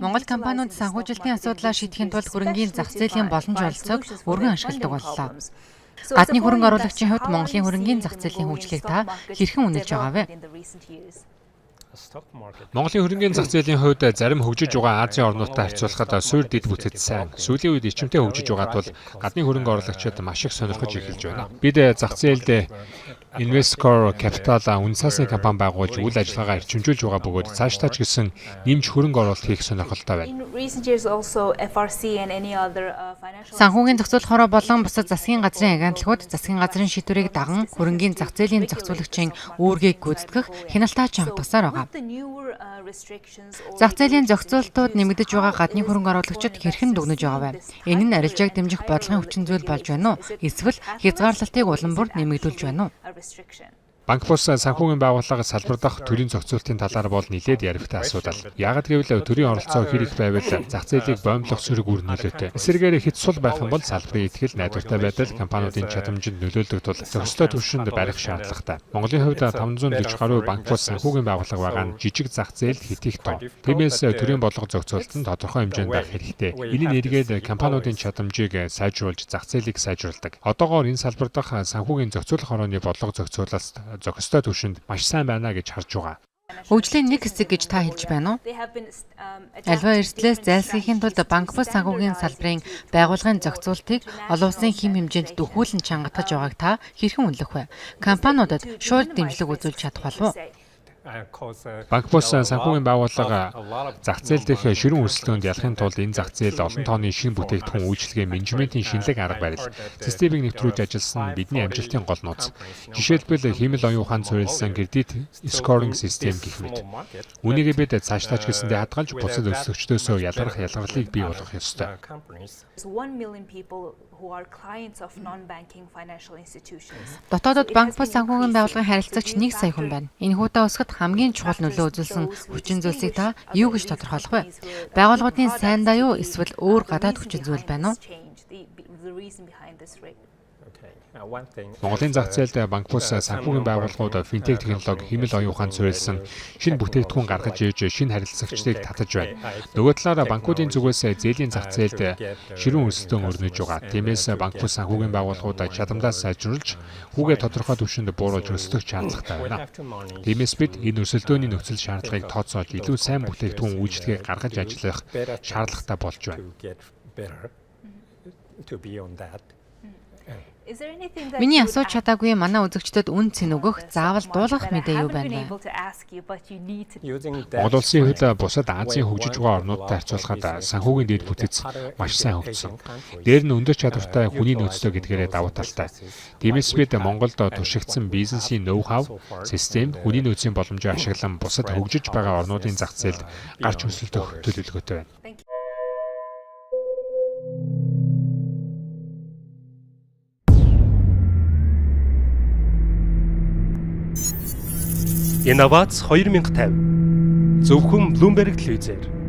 Монгол компаниуд санхүүжилтийн асуудлаа шийдэхин тулд хөрөнгийн зах зээлийн боломж олцоог өргөн ашигладаг боллоо. Гадны хөрөнгө оруулагчийн хувьд Монголын хөрөнгийн зах зээлийн хөгжлийг та хэрхэн үнэлж байгаа вэ? Монголын хөрөнгийн зах зээлийн хувьд зарим хөгжиж байгаа Азийн орнуудтай харьцуулахад суурь дэд бүтэц сайн. Сүүлийн үед ичимтэй хөгжиж байгаа тул гадны хөрөнгө оруулагчид маш их сонирхож эхэлж байна. Бид зах зээлд Invescore Capital үнсаасны компани байгуулж үйл ажиллагаа эрчимжүүлж байгаа бөгөөд цаашдаа ч гэсэн нэмж хөрөнгө оруулалт хийх сонирхолтой байна. Санхүүгийн зохицуулах хороо болон бусад засгийн газрын агентлагууд засгийн газрын шийдвэрийг даган хөрөнгийн зах зээлийн зохицуулагчийн үүргийг гүйцэтгэх хяналтаа чангатгасаар байгаа. Зах зээлийн зохицуулалтууд нэмэгдэж байгаа гадны хөрөнгө оруулагчид хэрхэн дүгнэж байгаа вэ? Энэ нь арилжааг дэмжих бодлогын хүчин зүйл болж байна уу? Эсвэл хязгаарлалтыг улам бүр нэмэгдүүлж байна уу? Банк бус санхүүгийн байгууллага салбардах төрийн зохицуулалтын талаар бол нэлээд яригтай асуудал. Яагад гэвэл төрийн оролцоо хэр их байвал зах зээлийг боомлох сөрөг үр нөлөөтэй. Эсвэргээр хэд сул байх юм бол салбарын итгэл найдвартай байдал компаниудын чадамжинд нөлөөлдөг тул зохистой түвшинд барих шаардлагатай. Монголын хувьд 540 гаруй банк бус санхүүгийн байгууллага байгаа нь жижиг зах зээл хэтих том. Тиймээс төрийн бодлого зохицуулалт нь тодорхой хэмжээнд байх хэрэгтэй. Энэ нь эргээд компаниудын чадамжийг сайжруулж зах зээлийг сайжруулдаг. Одоогоор энэ салбардах санхүүгийн зохицуулах хорооны бодлого зохицуулалт зохистой түвшинд маш сайн байна гэж харж байгаа. Хөгжлийн нэг хэсэг гэж та хэлж байна уу? Аливаа эрсдлээс зайлсхийхийн тулд банк бус санхүүгийн салбарын байгууллагын зохицуултыг олон улсын хэм хэмжээнд дөхүүлэн чангатгаж байгааг та хэрхэн үнэлэх вэ? Компаниудад шууд дэмжлэг үзүүлж чадах болов уу? Банк бус санхүүгийн байгууллага зах зээл дэх ширүүн өрсөлдөөнд ялахын тулд энэ зах зээл олон тооны шинэ бүтээгдэхүүн үйлчилгээ менежментийн шинэлэг арга барил системийг нэвтрүүлж ажилласан бидний амжилтын гол нууц. Жишээлбэл хиймэл оюун ухаанд суурилсан кредит скоринг систем гэх мэт. Үүнийг бид цаашдаа ч гэсэндээ хадгалж бусад өсөлтчдөөсөө ялгарлыг бий болгох ёстой. Дотоодод банк бус санхүүгийн байгууллагын харилцагч 1 сая хүн байна. Энэ хүүтэ усгад хамгийн чухал нөлөө үзүүлсэн хүчин зүйлсийг та юу гэж тодорхойлох вэ? Байгууллагуудын сайндаа юу эсвэл өөр гадаад хүчин зүйл байна уу? Монголын зах зээлд банк бус санхүүгийн байгууллагууд финтех технологи хиймэл оюун ухаанд суурилсан шинэ бүтээгдэхүүн гаргаж ирж шинэ харилцагчдыг татаж байна. Нөгөө талаараа банкуудын зүгээс зээлийн зах зээлд ширүүн өрсөлдөөн өрнөж байгаа. Тиймээс банк бус санхүүгийн байгууллагууд чадамдаа сайжруулж хүүгээ тодорхой түвшинд бууруулж өсгөх шаардлагатай байна. Тиймээс бид энэ өрсөлдөөний нөхцөл шаардлагыг тооцоолж илүү сайн бүтээгдэхүүн үйлчлэгийг гаргаж ажиллах шаардлагатай болж байна. Миний асууж чадаагүй манай үзэгчдэд үн цэн өгөх заавал дуулгах мэдээ юу байна вэ? Монгол улсын хувьд бусад Азийн хөгжиж байгаа орнуудтай харьцуулахад санхүүгийн дэд бүтэц маш сайн хөгжсөн. Дээр нь өндөр чадвартай хүний нөөцтэй гэдгээрээ давуу талтай. Тиймээс бид Монголд туршигдсан бизнесийн ноу-хау, систем, хүний нөөцийн боломжийг ашиглан бусад хөгжиж байгаа орнуудын зах зээлд гарч өсөлтөх төлөвлөгөөтэй байна. Инновац 2050 зөвхөн Bloomberg телевизээр